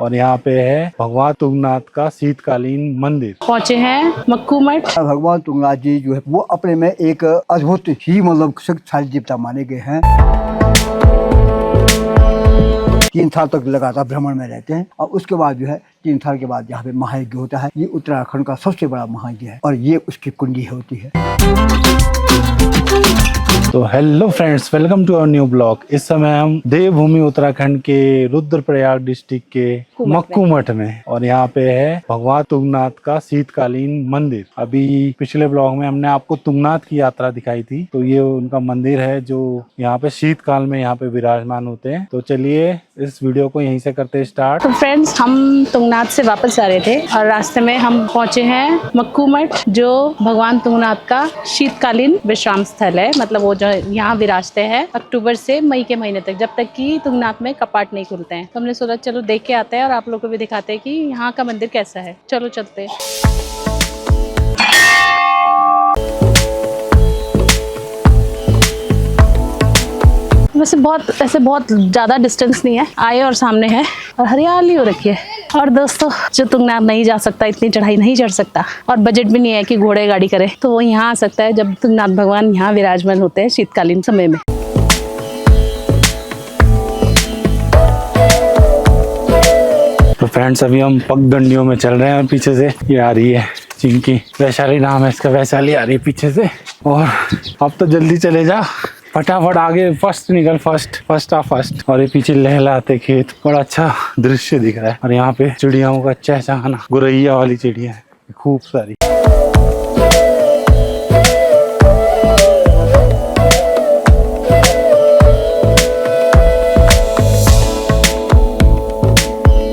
और यहाँ पे है भगवान तुंगनाथ का शीतकालीन मंदिर। पहुँचे हैं मक्कू मठ। भगवान तुंगनाथ जी जो है वो अपने में एक अद्भुत ही मतलब शक्तिशाली देवता माने गए हैं। 3 साल तक लगातार भ्रमण में रहते हैं और उसके बाद जो है 3 साल के बाद यहाँ पे महायज्ञ होता है। ये उत्तराखंड का सबसे बड़ा महायज्ञ है और ये उसकी कुंडी होती है। तो hello friends, welcome to our new blog. इस समय हम देवभूमि उत्तराखंड के रुद्रप्रयाग डिस्ट्रिक्ट के मक्कू मठ में, और यहाँ पे है भगवान तुंगनाथ का शीतकालीन मंदिर। अभी पिछले ब्लॉग में हमने आपको तुंगनाथ की यात्रा दिखाई थी, तो ये उनका मंदिर है जो यहाँ पे शीतकाल में यहाँ पे विराजमान होते हैं। तो चलिए इस वीडियो को यहीं से करते स्टार्ट। तो फ्रेंड्स, हम तुंगनाथ से वापस जा रहे थे और रास्ते में हम पहुँचे हैं मक्कू मठ, जो भगवान तुंगनाथ का शीतकालीन विश्राम स्थल है। मतलब वो जो यहाँ विराजते हैं अक्टूबर से मई के महीने तक, जब तक कि तुंगनाथ में कपाट नहीं खुलते हैं। तो हमने सोचा चलो देख के आते हैं और आप लोगों को भी दिखाते हैं कि यहाँ का मंदिर कैसा है। चलो चलते हैं। वैसे बहुत ज़्यादा डिस्टेंस नहीं है, आए और सामने है और हरियाली हो रखी है। और दोस्तों, जो तुंगनाथ नहीं जा सकता, इतनी चढ़ाई नहीं चढ़ सकता और बजट भी नहीं है कि घोड़े गाड़ी करे, तो वो यहाँ आ सकता है जब तुंगनाथ भगवान यहाँ विराजमान होते हैं शीतकालीन समय में। तो फ्रेंड्स, अभी हम पगडंडियों में चल रहे हैं और पीछे से ये आ रही है चिंकी, वैशाली नाम है इसका, वैशाली आ रही है पीछे से। और अब तो जल्दी चले जा, फटाफट आगे, फर्स्ट निकल, फर्स्ट। और ये पीछे लहलाते खेत, बड़ा अच्छा दृश्य दिख रहा है। और यहाँ पे चिड़ियाओं का चहचहाना, गुरैया वाली चिड़िया है खूब सारी।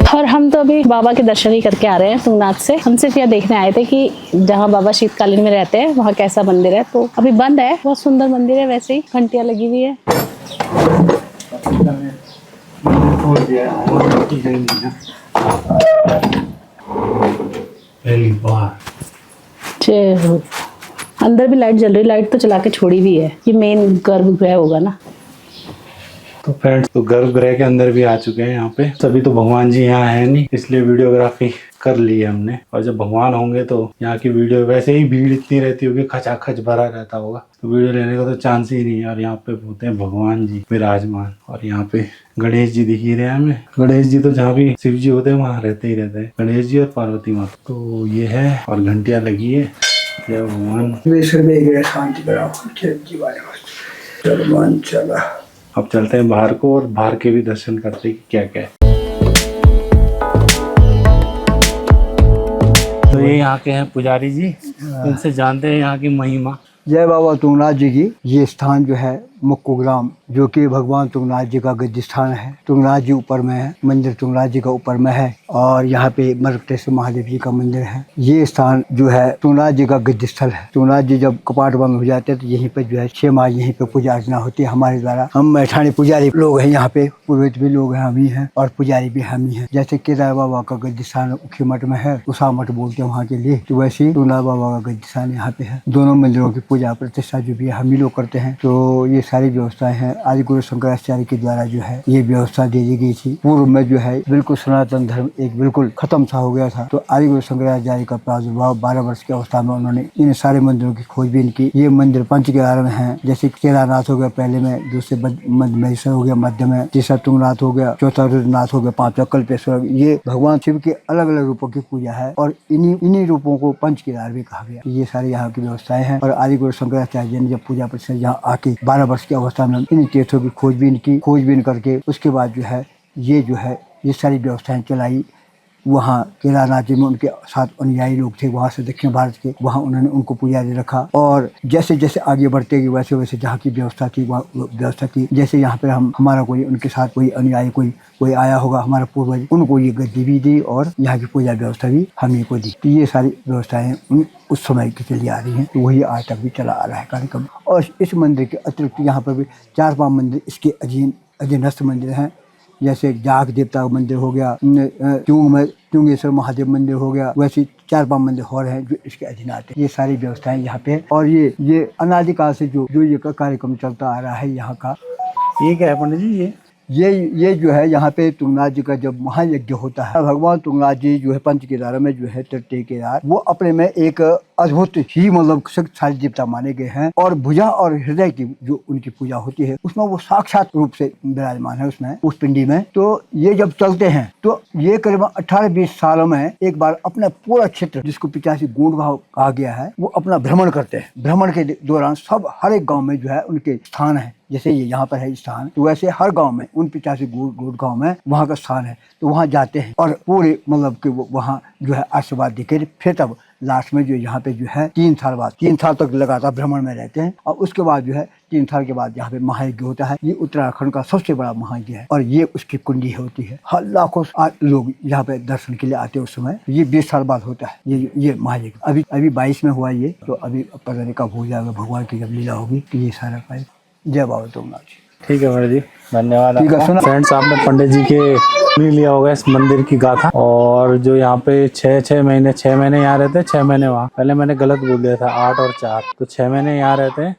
और हम तो अभी बाबा के दर्शन ही करके आ रहे हैं तुंगनाथ से। हम सिर्फ यह देखने आए थे कि जहाँ बाबा शीतकालीन में रहते हैं वहाँ कैसा मंदिर है। तो अभी बंद है, बहुत सुंदर मंदिर है, वैसे ही घंटियाँ लगी हुई है। पहली बार अंदर भी लाइट जल रही, लाइट तो चला के छोड़ी हुई है। ये मेन गर्भगृह होगा ना। तो फ्रेंड्स, तो गर्भगृह के अंदर भी आ चुके हैं। यहाँ पे सभी तो भगवान जी यहाँ है नहीं, इसलिए वीडियोग्राफी कर ली है हमने। और जब भगवान होंगे तो यहाँ की वीडियो, वैसे ही भीड़ इतनी रहती होगी, खचाखच भरा रहता होगा, तो वीडियो लेने का तो चांस ही नहीं है। और यहाँ पे होते हैं भगवान जी विराजमान। और यहाँ पे गणेश जी दिख ही रहे हैं हमें। गणेश जी तो जहाँ भी शिव जी होते हैं वहाँ रहते ही रहते हैं, गणेश जी और पार्वती माता। तो ये है, और घंटियाँ लगी है। जय भगवान। चला अब चलते हैं बाहर को और बाहर के भी दर्शन करते हैं कि क्या क्या है। तो ये यहाँ के हैं पुजारी जी, इनसे जानते हैं यहाँ की महिमा। जय बाबा तुंगनाथ जी की। ये स्थान जो है मक्कू ग्राम, जो कि भगवान तुंगनाथ जी का गद्य स्थान है। तुंगनाथ जी ऊपर में है, मंदिर तुंगनाथ जी का ऊपर में है। और यहाँ पे मरकटेश्वर महादेव जी का मंदिर है। ये स्थान जो है तुंगनाथ जी का गद्य स्थल है। तुंगनाथ जी जब कपाट बंद हो जाते हैं तो यहीं पे जो है 6 माह यहीं पे पूजा अर्चना होती है हमारे द्वारा। हम मैठानी पुजारी लोग हैं यहाँ पे, पुरोहित भी लोग हैं, हम ही हैं, और पुजारी भी हम ही हैं। जैसे केदार बाबा का गद्य स्थान उखी मठ में है, उषा मठ बोलते हैं वहाँ के लिए, तो वैसे ही तुंगनाथ बाबा का गद्य स्थान यहाँ पे है। दोनों मंदिरों की पूजा प्रतिष्ठा जो भी हम ही लोग करते हैं। तो ये सारी व्यवस्थाएं हैं। आदि गुरु शंकराचार्य के द्वारा जो है ये व्यवस्था दे दी गई थी। पूर्व में जो है बिल्कुल सनातन धर्म एक बिल्कुल खत्म सा हो गया था। तो आदि गुरु शंकराचार्य का प्रादुर्भाव 12 वर्ष की अवस्था में उन्होंने इन सारे मंदिरों की खोजबीन की। ये मंदिर पंच केदार में है। जैसे केदारनाथ हो गया पहले में, दूसरे महेश्वर हो गया मध्य में, तीसरा तुंगनाथ हो गया, चौथा रुद्रनाथ हो गया, पांचवा कल्पेश्वर। ये भगवान शिव के अलग अलग रूपों की पूजा है और इन्हीं रूपों को पंच केदार भी कहा गया। ये सारी यहाँ की व्यवस्थाएं हैं। और आदि गुरु शंकराचार्य ने जब पूजा प्रतिष्ठा यहाँ आके 12 वर्ष की अवस्था में इन तीर्थों की खोजबीन करके उसके बाद जो है ये सारी व्यवस्थाएं चलाई। वहाँ केदारनाथ जी में उनके साथ अनुयायी लोग थे, वहाँ से दक्षिण भारत के, वहाँ उन्होंने उनको पुजारी रखा। और जैसे जैसे आगे बढ़ते गए वैसे वैसे जहाँ की व्यवस्था थी वहाँ व्यवस्था की। जैसे यहाँ पे हमारा कोई उनके साथ कोई अनुयायी कोई आया होगा, हमारा पूर्वज, उनको ये गद्दी भी दी और यहाँ की पूजा व्यवस्था भी हम ही को दी। तो ये सारी व्यवस्थाएं उस समय की चली आ रही हैं, तो वही आज तक भी चला आ रहा है कार्यक्रम। और इस मंदिर के अतिरिक्त यहाँ पर भी 4-5 मंदिर इसके अधीनस्थ मंदिर हैं। जैसे जाग देवता का मंदिर हो गया, चुंगेश्वर महादेव मंदिर हो गया, वैसे 4-5 मंदिर और हैं जो इसके अधीन आते हैं। ये सारी व्यवस्थाएं यहाँ पे। और ये अनादिकाल से जो ये कार्यक्रम चलता आ रहा है यहाँ का। ये क्या है पंडित जी? ये जो है यहाँ पे तुंगनाथ जी का जब महायज्ञ होता है, भगवान तुंगनाथ जी जो है पंच केदारों में जो है तृतीय केदार, वो अपने में एक अद्भुत ही मतलब शक्तिशाली देवता माने गए हैं। और भुजा और हृदय की जो उनकी पूजा होती है उसमें वो साक्षात रूप से विराजमान है उसमें, उस पिंडी में। तो ये जब चलते हैं तो ये करीब 18-20 सालों में एक बार अपना पूरा क्षेत्र, जिसको 85 गूंड भाव कहा गया है, वो अपना भ्रमण करते हैं। भ्रमण के दौरान सब हर एक गाँव में जो है उनके स्थान है, जैसे ये यहाँ पर है स्थान, तो वैसे हर गांव में, उन 85 गूढ़ गांव में वहाँ का स्थान है। तो वहाँ जाते हैं और पूरे मतलब कि वो वहाँ जो है आशीर्वाद देकर फिर तब लास्ट में जो यहाँ पे जो है 3 साल बाद, 3 साल तक लगातार भ्रमण में रहते हैं। और उसके बाद जो है 3 साल के बाद यहाँ पे महायज्ञ होता है। ये उत्तराखंड का सबसे बड़ा महायज्ञ है और ये उसकी कुंडी होती है। हर लाखों लोग यहाँ पे दर्शन के लिए आते हैं उस समय। ये 20 साल बाद होता है ये महायज्ञ। अभी 22 में हुआ ये, तो अभी पता नहीं कब हो जाएगा, भगवान की जब लीला होगी तो ये सारा कार्य। जय बाबा तुंगनाथ जी। ठीक है पंडित जी, धन्यवाद। ठीक है, सुना फ्रेंड्स, आपने पंडित जी के सुन लिया होगा इस मंदिर की गाथा। और जो यहाँ पे 6 महीने यहाँ रहते हैं, 6 महीने वहाँ। पहले मैंने गलत बोल दिया था, 8 और 4, तो 6 महीने यहाँ रहते हैं,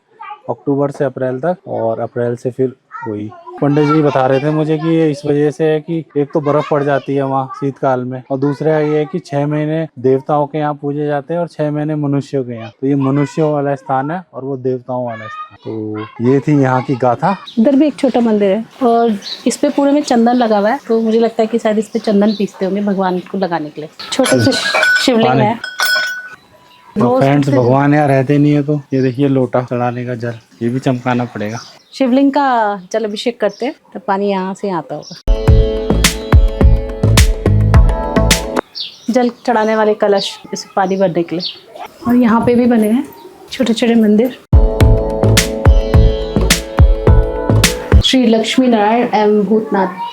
अक्टूबर से अप्रैल तक, और अप्रैल से फिर वही। पंडित जी बता रहे थे मुझे कि ये इस वजह से है कि एक तो बर्फ पड़ जाती है वहाँ शीतकाल में, और दूसरा ये है कि 6 महीने देवताओं के यहाँ पूजे जाते हैं और 6 महीने मनुष्यों के यहाँ। तो ये मनुष्यों वाला स्थान है और वो देवताओं वाला स्थान। तो ये थी यहाँ की गाथा। इधर भी एक छोटा मंदिर है और इस पे पूरे में चंदन लगा हुआ है, तो मुझे लगता है कि शायद इस पे चंदन पीसते होंगे भगवान को लगाने के लिए। छोटे से शिवलिंग है। तो फ्रेंड्स, भगवान यहाँ रहते नहीं है, तो ये देखिए लोटा चढ़ाने का जल, ये भी चमकाना पड़ेगा। शिवलिंग का जल अभिषेक करते हैं तो पानी यहाँ से आता होगा। जल चढ़ाने वाले कलश, इसे पानी भरने के लिए। और यहाँ पे भी बने हैं छोटे छोटे मंदिर। श्री लक्ष्मी नारायण एवं भूतनाथ।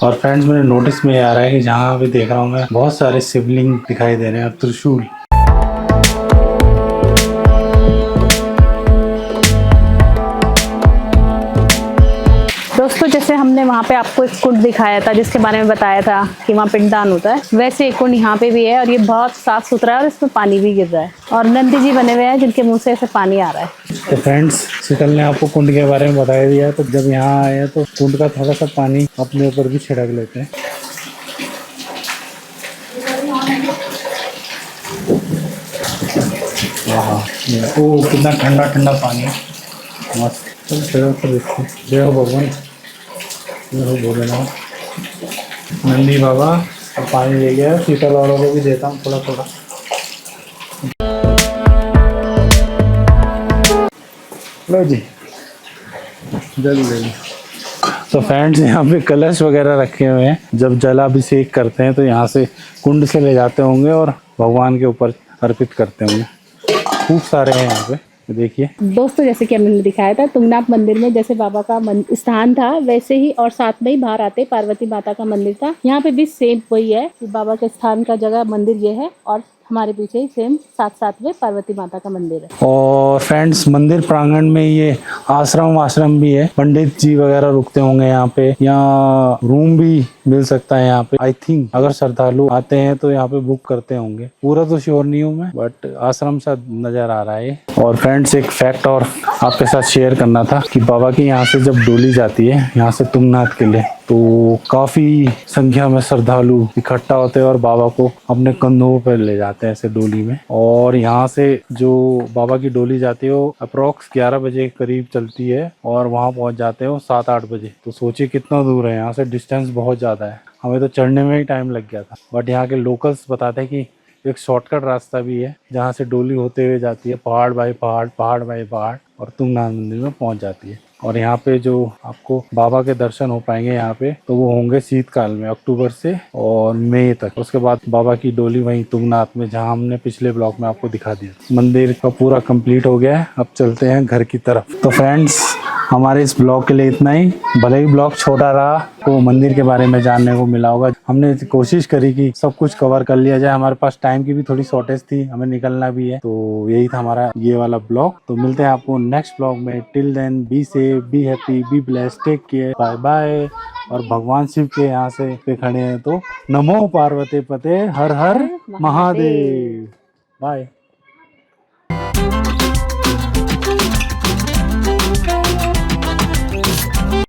और फ्रेंड्स, मेरे नोटिस में आ रहा है कि जहाँ भी देख रहा हूँ मैं, बहुत सारे शिवलिंग दिखाई दे रहे हैं और त्रिशूल। दोस्तों, जैसे हमने वहाँ पे आपको एक कुंड दिखाया था जिसके बारे में बताया था कि वहाँ पिंडदान होता है, वैसे एक कुंड यहाँ पे भी है और ये बहुत साफ सुथरा है और इसमें पानी भी गिर रहा है और नंदी जी बने हुए हैं जिनके मुंह से ऐसे पानी आ रहा है। तो फ्रेंड्स, शीतल ने आपको कुंड के बारे में बता दिया, तो जब यहाँ आए तो कुंड का थोड़ा सा पानी अपने ऊपर भी छिड़क लेते हैं। ओ, कितना ठंडा ठंडा पानी है, मस्त। जय हो भगवान, जय हो भोलेनाथ। नंदी बाबा पानी ले गया, शीतल वालों को भी देता हूँ थोड़ा थोड़ा। लो जी, जल्दी जल्दी। तो फ्रेंड्स, यहाँ पे कलश वगैरह रखे हुए हैं। जब जलाभिषेक करते हैं तो यहाँ से कुंड से ले जाते होंगे और भगवान के ऊपर अर्पित करते होंगे। खूब सारे हैं यहाँ पे, देखिए दोस्तों। जैसे कि हमने दिखाया था तुंगनाथ मंदिर में जैसे बाबा का स्थान था, वैसे ही और साथ में ही बाहर आते पार्वती माता का मंदिर था। यहाँ पे भी सेम वही है कि बाबा के स्थान का जगह मंदिर ये है और हमारे पीछे ही सेम साथ में पार्वती माता का मंदिर है। और फ्रेंड्स, मंदिर प्रांगण में ये आश्रम भी है। पंडित जी वगैरह रुकते होंगे यहाँ पे, यहाँ रूम भी मिल सकता है यहाँ पे। आई थिंक अगर श्रद्धालु आते हैं तो यहाँ पे बुक करते होंगे, पूरा तो श्योर नहीं हूँ मैं, बट आश्रम सा नजर आ रहा है। और फ्रेंड्स, एक फैक्ट और आपके साथ शेयर करना था कि बाबा की यहाँ से जब डोली जाती है यहाँ से तुंगनाथ के लिए, तो काफी संख्या में श्रद्धालु इकट्ठा होते हैं और बाबा को अपने कंधों पर ले जाते हैं ऐसे डोली में। और यहाँ से जो बाबा की डोली जाती है वो अप्रोक्स 11 बजे के करीब चलती है और वहाँ पहुँच जाते हैं वो 7-8 बजे। तो सोचिए कितना दूर है, यहाँ से डिस्टेंस बहुत ज़्यादा है। हमें तो चढ़ने में ही टाइम लग गया था, बट यहाँ के लोकल्स बताते हैं कि एक शॉर्टकट रास्ता भी है जहाँ से डोली होते हुए जाती है पहाड़ बाई पहाड़ और तुंगनाथ मंदिर में पहुँच जाती है। और यहाँ पे जो आपको बाबा के दर्शन हो पाएंगे यहाँ पे, तो वो होंगे शीतकाल में, अक्टूबर से और मई तक। उसके बाद बाबा की डोली वहीं तुंगनाथ में, जहाँ हमने पिछले ब्लॉग में आपको दिखा दिया। मंदिर का पूरा कंप्लीट हो गया है, अब चलते हैं घर की तरफ। तो फ्रेंड्स, हमारे इस ब्लॉग के लिए इतना ही। भले ही ब्लॉग छोटा रहा, तो मंदिर के बारे में जानने को मिला होगा। हमने कोशिश करी कि सब कुछ कवर कर लिया जाए। हमारे पास टाइम की भी थोड़ी शॉर्टेज थी, हमें निकलना भी है, तो यही था हमारा ये वाला ब्लॉग। तो मिलते हैं आपको नेक्स्ट ब्लॉग में। Till then, be safe, be happy, be blessed, take care, bye bye. और भगवान शिव के यहाँ से पे खड़े हैं तो नमो पार्वती पते, हर हर महादेव। बाय।